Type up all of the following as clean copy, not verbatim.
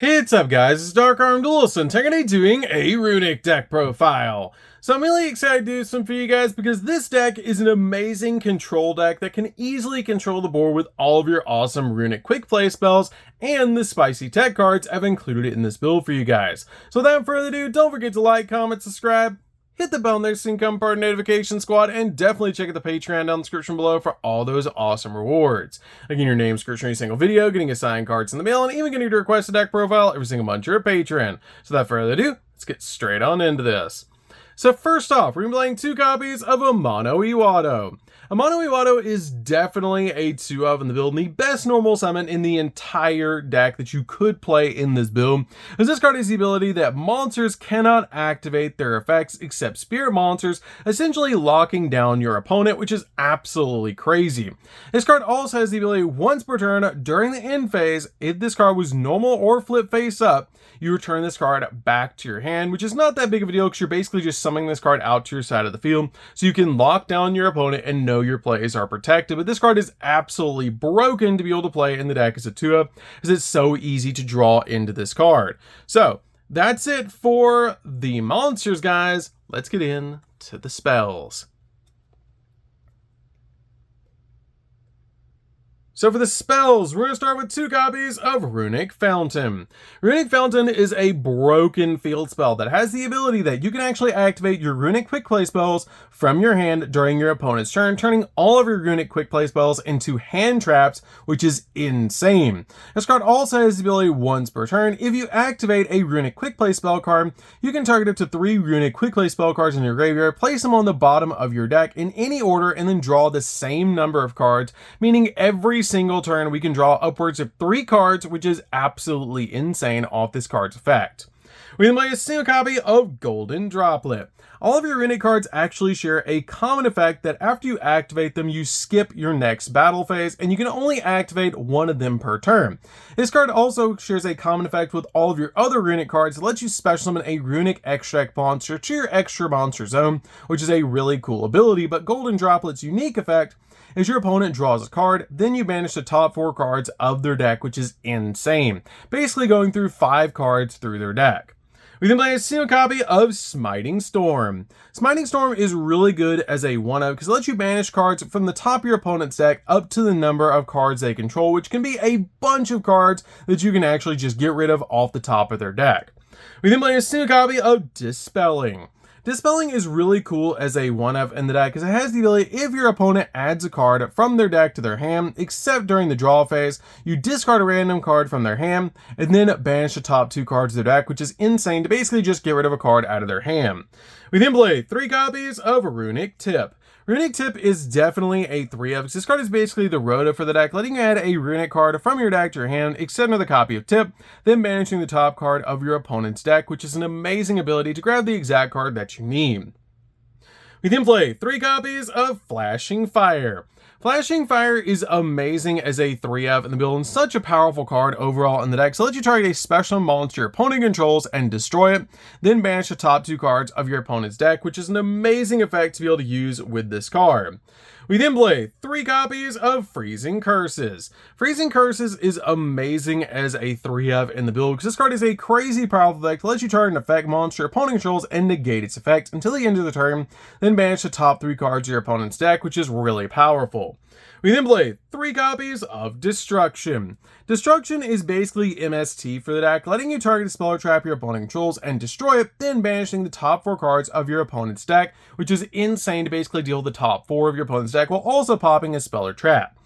What's up guys, it's DarkArmedDuelist and today doing a Runick deck profile. So I'm really excited to do some for you guys because this deck is an amazing control deck that can easily control the board with all of your awesome Runick quick play spells, and the spicy tech cards I've included in this build for you guys. So without further ado, don't forget to like, comment, subscribe, hit the bell there so you can become part of Notification Squad, and definitely check out the Patreon down in the description below for all those awesome rewards. Like getting your name scratched in every single video, getting assigned cards in the mail, and even getting to request a deck profile every single month you're a patron. So without further ado, let's get straight on into this. So first off, we're going to be playing 2 copies of a Mono Yugioh. A Mono Yugioh is definitely a 2-of in the build, and the best normal summon in the entire deck that you could play in this build, as this card has the ability that monsters cannot activate their effects except spirit monsters, essentially locking down your opponent, which is absolutely crazy. This card also has the ability once per turn during the end phase, if this card was normal or flip face up, you return this card back to your hand, which is not that big of a deal because you're basically just summoning this card out to your side of the field so you can lock down your opponent and know your plays are protected. But this card is absolutely broken to be able to play in the deck as a 2-of, because it's so easy to draw into this card. So that's it for the monsters, guys. Let's get into the spells. So for the spells, we're going to start with 2 copies of Runick Fountain. Runick Fountain is a broken field spell that has the ability that you can actually activate your Runick quick play spells from your hand during your opponent's turn, turning all of your Runick quick play spells into hand traps, which is insane. This card also has the ability once per turn. If you activate a Runick quick play spell card, you can target up to 3 Runick quick play spell cards in your graveyard, place them on the bottom of your deck in any order, and then draw the same number of cards, meaning every single turn we can draw upwards of 3 cards, which is absolutely insane off this card's effect. We then play a single copy of Golden Droplet. All of your Runick cards actually share a common effect that after you activate them, you skip your next battle phase, and you can only activate 1 of them per turn. This card also shares a common effect with all of your other Runick cards that lets you special summon a Runick extract monster to your extra monster zone, which is a really cool ability. But Golden Droplet's unique effect is your opponent draws a card, then you banish the top 4 cards of their deck, which is insane. Basically going through 5 cards through their deck. We then play a single copy of Smiting Storm. Smiting Storm is really good as a 1-of because it lets you banish cards from the top of your opponent's deck up to the number of cards they control, which can be a bunch of cards that you can actually just get rid of off the top of their deck. We then play a single copy of Dispelling. Dispelling is really cool as a 1-of in the deck because it has the ability if your opponent adds a card from their deck to their hand, except during the draw phase, you discard a random card from their hand and then banish the top 2 cards of their deck, which is insane to basically just get rid of a card out of their hand. We then play 3 copies of Runick Tip. Runick Tip is definitely a 3-of because this card is basically the Rhoda for the deck, letting you add a Runick card from your deck to your hand, except another copy of Tip, then banishing the top card of your opponent's deck, which is an amazing ability to grab the exact card that you need. We then play 3 copies of Flashing Fire. Flashing Fire is amazing as a 3-of in the build and such a powerful card overall in the deck. So let you target a special monster your opponent controls and destroy it, then banish the top 2 cards of your opponent's deck, which is an amazing effect to be able to use with this card. We then play 3 copies of Freezing Curses. Freezing Curses is amazing as a 3-of in the build because this card is a crazy powerful effect to let you target an effect monster your opponent controls and negate its effect until the end of the turn, then banish the top 3 cards of your opponent's deck, which is really powerful. We then play 3 copies of Destruction. Destruction is basically MST for the deck, letting you target a spell or trap your opponent controls and destroy it, then banishing the top 4 cards of your opponent's deck, which is insane to basically deal with the top 4 of your opponent's deck while also popping a spell or trap.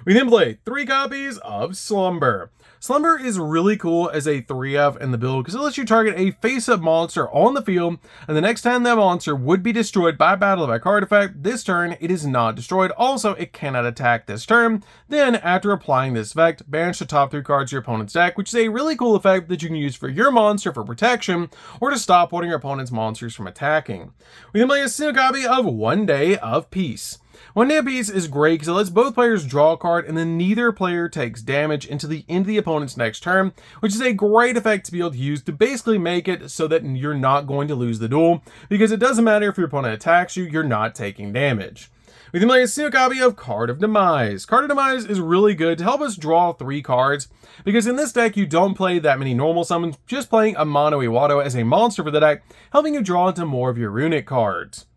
We then play 3 copies of Slumber. Slumber is really cool as a 3-of in the build because it lets you target a face-up monster on the field, and the next time that monster would be destroyed by battle by card effect, this turn it is not destroyed. Also, it cannot attack this turn. Then, after applying this effect, banish the top 3 cards of your opponent's deck, which is a really cool effect that you can use for your monster for protection or to stop one of your opponent's monsters from attacking. We then play a single copy of One Day of Peace. One Day of Peace is great because it lets both players draw a card and then neither player takes damage until the end of the opponent's next turn, which is a great effect to be able to use to basically make it so that you're not going to lose the duel, because it doesn't matter if your opponent attacks you, you're not taking damage. We then play a single copy of Card of Demise. Card of Demise is really good to help us draw 3 cards, because in this deck you don't play that many normal summons, just playing a mono Iwado as a monster for the deck, helping you draw into more of your Runick cards.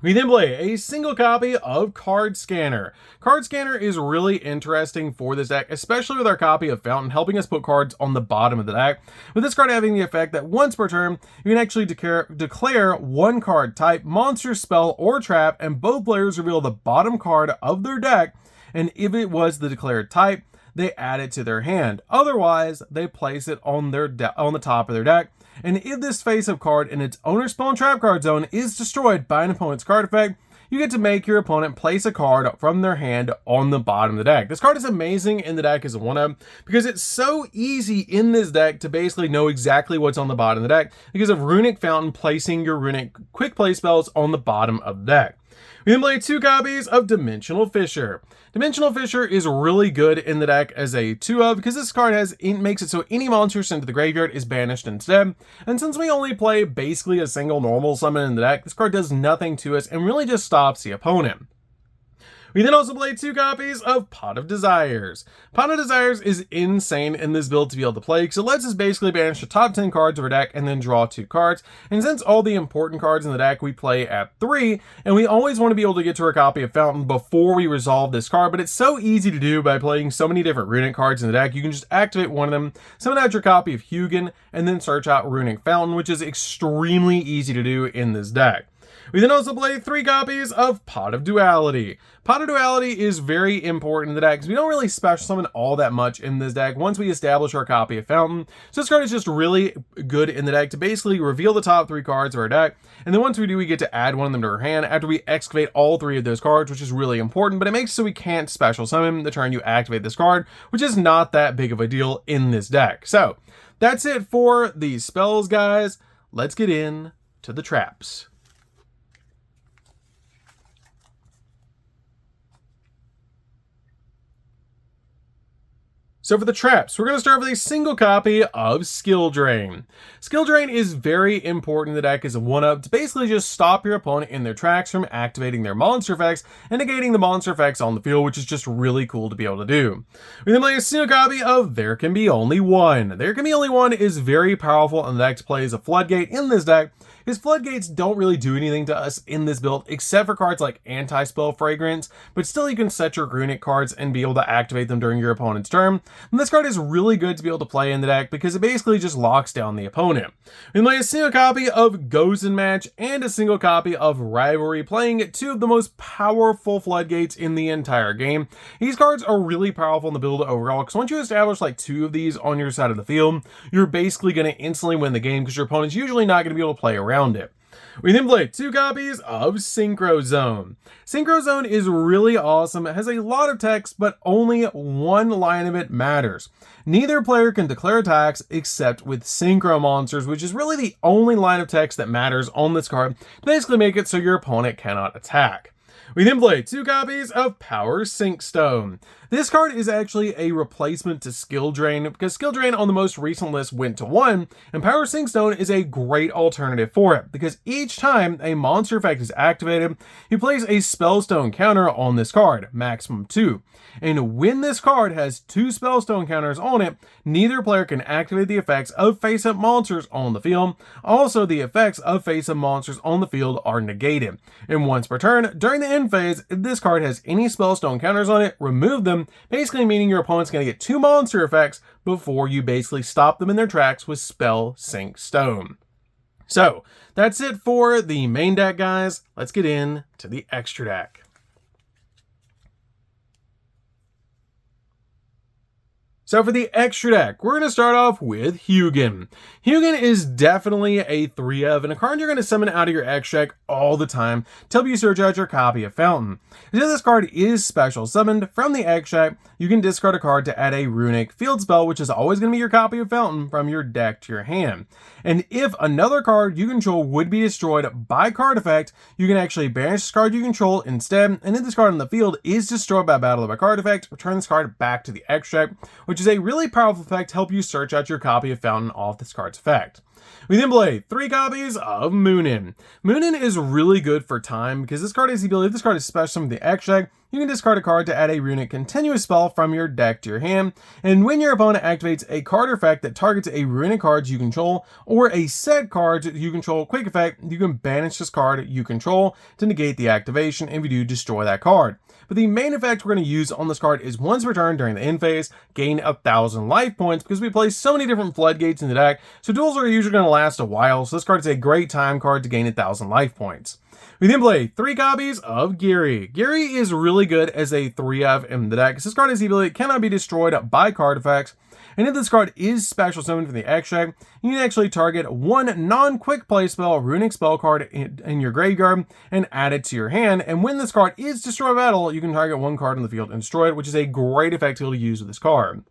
We then play a single copy of Card Scanner. Card Scanner is really interesting for this deck, especially with our copy of Fountain helping us put cards on the bottom of the deck. With this card having the effect that once per turn, you can actually declare 1 card type, monster, spell, or trap, and both players reveal the bottom card of their deck, and if it was the declared type, they add it to their hand. Otherwise, they place it on the top of their deck. And if this face-up card in its owner's spell and trap card zone is destroyed by an opponent's card effect, you get to make your opponent place a card from their hand on the bottom of the deck. This card is amazing in the deck as a 1-up because it's so easy in this deck to basically know exactly what's on the bottom of the deck because of Runick Fountain placing your Runick quick play spells on the bottom of the deck. We then play 2 copies of Dimensional Fissure. Dimensional Fissure is really good in the deck as a 2-of because this card makes it so any monster sent to the graveyard is banished instead. And since we only play basically a single normal summon in the deck, this card does nothing to us and really just stops the opponent. We then also play 2 copies of Pot of Desires. Pot of Desires is insane in this build to be able to play because it lets us basically banish the top 10 cards of our deck and then draw 2 cards. And since all the important cards in the deck we play at 3, and we always want to be able to get to our copy of Fountain before we resolve this card, but it's so easy to do by playing so many different Runick cards in the deck. You can just activate one of them, summon out your copy of Hugin, and then search out Runick Fountain, which is extremely easy to do in this deck. We then also play 3 copies of Pot of Duality. Pot of Duality is very important in the deck because we don't really special summon all that much in this deck once we establish our copy of Fountain. So this card is just really good in the deck to basically reveal the top 3 cards of our deck. And then once we do, we get to add one of them to our hand after we excavate all 3 of those cards, which is really important, but it makes it so we can't special summon the turn you activate this card, which is not that big of a deal in this deck. So that's it for the spells, guys. Let's get in to the traps. So for the traps, we're going to start with a single copy of Skill Drain. Skill Drain is very important in the deck as a 1-up to basically just stop your opponent in their tracks from activating their monster effects and negating the monster effects on the field, which is just really cool to be able to do. We then play a single copy of There Can Be Only One. There Can Be Only One is very powerful in the deck to play as a Floodgate in this deck. His floodgates don't really do anything to us in this build except for cards like Anti-Spell Fragrance, but still you can set your Runick cards and be able to activate them during your opponent's turn. And this card is really good to be able to play in the deck because it basically just locks down the opponent. We play a single copy of Goes and Match and a single copy of Rivalry, playing 2 of the most powerful floodgates in the entire game. These cards are really powerful in the build overall because once you establish like 2 of these on your side of the field, you're basically going to instantly win the game because your opponent's usually not going to be able to play around it. We then play 2 copies of Synchro Zone. Synchro Zone is really awesome. It has a lot of text, but only one line of it matters. Neither player can declare attacks except with Synchro Monsters, which is really the only line of text that matters on this card to basically make it so your opponent cannot attack. We then play 2 copies of Power Sink Stone. This card is actually a replacement to Skill Drain because Skill Drain on the most recent list went to 1, and Power Sink Stone is a great alternative for it because each time a monster effect is activated, you place a Spellstone counter on this card, maximum 2. And when this card has 2 Spellstone counters on it, neither player can activate the effects of face-up monsters on the field. Also, the effects of face-up monsters on the field are negated. And once per turn, during the end phase, if this card has any Spellstone counters on it, remove them, basically meaning your opponent's going to get 2 monster effects before you basically stop them in their tracks with Spell Sink Stone. So, that's it for the main deck, guys. Let's get in to the extra deck. So for the extra deck, we're going to start off with Hugin. Hugin is definitely a 3-of and a card you're going to summon out of your extra deck all the time to help you search out your copy of Fountain. Since this card is special summoned from the extra deck, you can discard a card to add a Runick field spell, which is always going to be your copy of Fountain from your deck to your hand. And if another card you control would be destroyed by card effect, you can actually banish this card you control instead, and if this card on the field is destroyed by battle by card effect, return this card back to the extra deck, which is a really powerful effect to help you search out your copy of Fountain off this card's effect. We then play 3 copies of Moonin. Moonin is really good for time because this card has the ability, if this card is special from the X deck, you can discard a card to add a Runick continuous spell from your deck to your hand, and when your opponent activates a card effect that targets a Runick card you control or a set card you control quick effect, you can banish this card you control to negate the activation, and if you do, destroy that card. But the main effect we're going to use on this card is once per turn during the end phase, gain 1,000 life points because we play so many different floodgates in the deck, so duels are usually going to last a while, so this card is a great time card to gain 1,000 life points. We then play 3 copies of Gary. Gary is really good as a 3-of in the deck because this card has the ability it cannot be destroyed by card effects, and if this card is special summoned from the X deck, you can actually target 1 non-quick play spell Runick spell card in your graveyard and add it to your hand, and when this card is destroyed by battle, you can target 1 card on the field and destroy it, which is a great effect to be able to use with this card.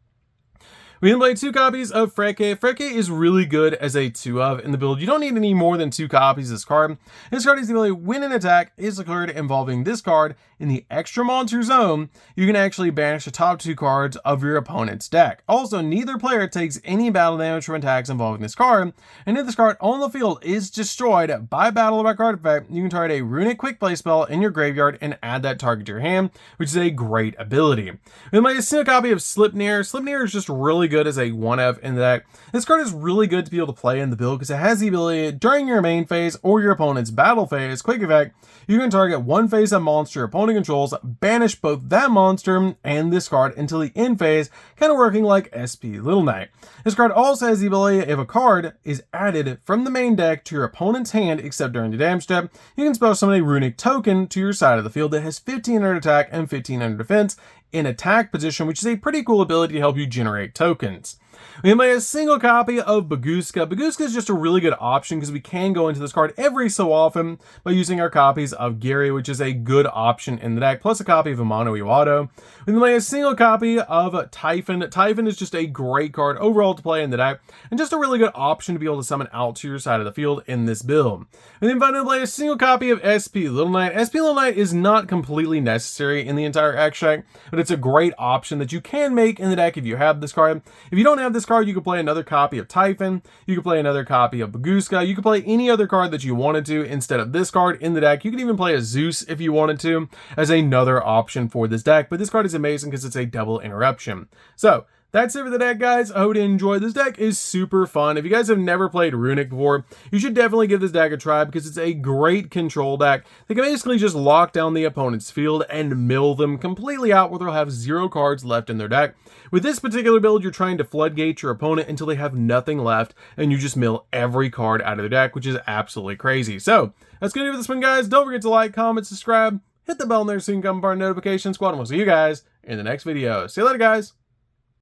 We then play 2 copies of Freke. Freke is really good as a 2-of in the build. You don't need any more than 2 copies of this card. This card is the ability when an attack is declared involving this card in the extra monster zone, you can actually banish the top 2 cards of your opponent's deck. Also, neither player takes any battle damage from attacks involving this card, and if this card on the field is destroyed by battle or by card effect, you can target a Runick quick play spell in your graveyard and add that target to your hand, which is a great ability. We then play a single copy of Slipnir. Slipnir is just really good as a 1-of in the deck. This card is really good to be able to play in the build because it has the ability during your main phase or your opponent's battle phase, quick effect, you can target 1 face-up monster your opponent controls, banish both that monster and this card until the end phase, kind of working like SP Little Knight. This card also has the ability if a card is added from the main deck to your opponent's hand except during the damage step, you can spell summon a Runick token to your side of the field that has 1500 attack and 1500 defense in attack position, which is a pretty cool ability to help you generate tokens. We play a single copy of Baguska. Baguska is just a really good option because we can go into this card every so often by using our copies of Gary, which is a good option in the deck, plus a copy of Amano Iwado. We play a single copy of Typhon. Typhon is just a great card overall to play in the deck, and just a really good option to be able to summon out to your side of the field in this build. And then finally play a single copy of SP Little Knight. SP Little Knight is not completely necessary in the entire X deck, but it's a great option that you can make in the deck if you have this card. If you don't have this card, you could play another copy of Typhon, you could play another copy of Baguska, you could play any other card that you wanted to instead of this card in the deck. You could even play a Zeus if you wanted to as another option for this deck, but this card is amazing because it's a double interruption. So that's it for the deck, guys. I hope you enjoyed. This deck is super fun. If you guys have never played Runick before, you should definitely give this deck a try because it's a great control deck that can basically just lock down the opponent's field and mill them completely out where they'll have 0 cards left in their deck. With this particular build, you're trying to floodgate your opponent until they have nothing left and you just mill every card out of their deck, which is absolutely crazy. So that's going to do it for this one, guys. Don't forget to like, comment, subscribe, hit the bell in there so you can become part of the notification squad, and we'll see you guys in the next video. See you later, guys.